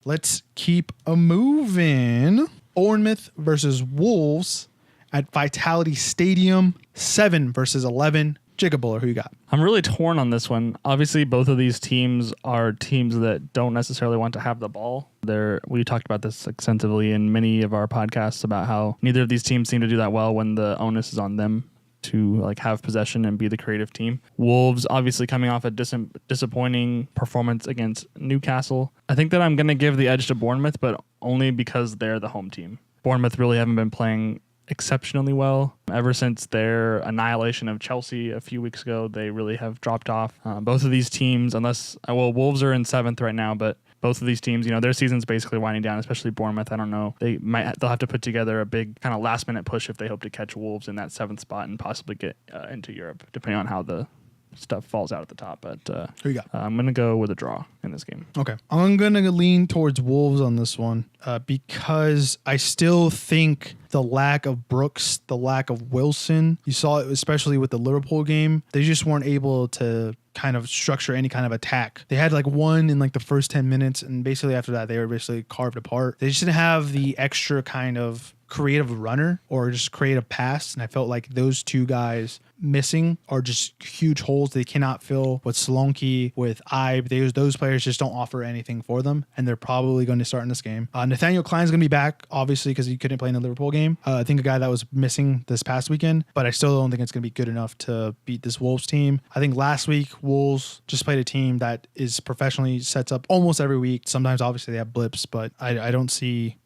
Let's keep a moving. Bournemouth versus Wolves at Vitality Stadium, 7 versus 11. Jacob Buller, who you got? I'm really torn on this one. Obviously, both of these teams are teams that don't necessarily want to have the ball. We talked about this extensively in many of our podcasts about how neither of these teams seem to do that well when the onus is on them to like have possession and be the creative team. Wolves obviously coming off a disappointing performance against Newcastle. I think that I'm going to give the edge to Bournemouth, but only because they're the home team. Bournemouth really haven't been playing exceptionally well. Ever since their annihilation of Chelsea a few weeks ago, they really have dropped off. Both of these teams, Wolves are in 7th right now, but both of these teams, their season's basically winding down, especially Bournemouth. I don't know. They'll have to put together a big kind of last minute push if they hope to catch Wolves in that 7th spot and possibly get into Europe, depending on how the stuff falls out at the top. But who you got? I'm going to go with a draw in this game. Okay. I'm going to lean towards Wolves on this one because I still think the lack of Brooks, the lack of Wilson, you saw it especially with the Liverpool game. They just weren't able to kind of structure any kind of attack. They had like one in like the first 10 minutes, and basically after that, they were basically carved apart. They just didn't have the extra kind of creative runner or just creative pass, and I felt like those two guys missing are just huge holes they cannot fill with Solanke, with Ibe. Those players just don't offer anything for them, and they're probably going to start in this game. Nathaniel Klein's going to be back, obviously, because he couldn't play in the Liverpool game. I think a guy that was missing this past weekend, but I still don't think it's going to be good enough to beat this Wolves team. I think last week, Wolves just played a team that is professionally sets up almost every week. Sometimes, obviously, they have blips, but I don't see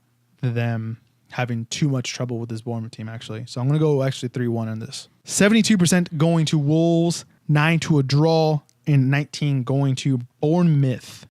them having too much trouble with this Bournemouth team, actually. So I'm going to go actually 3-1 on this. 72% going to Wolves, 9 to a draw, and 19 going to Bournemouth.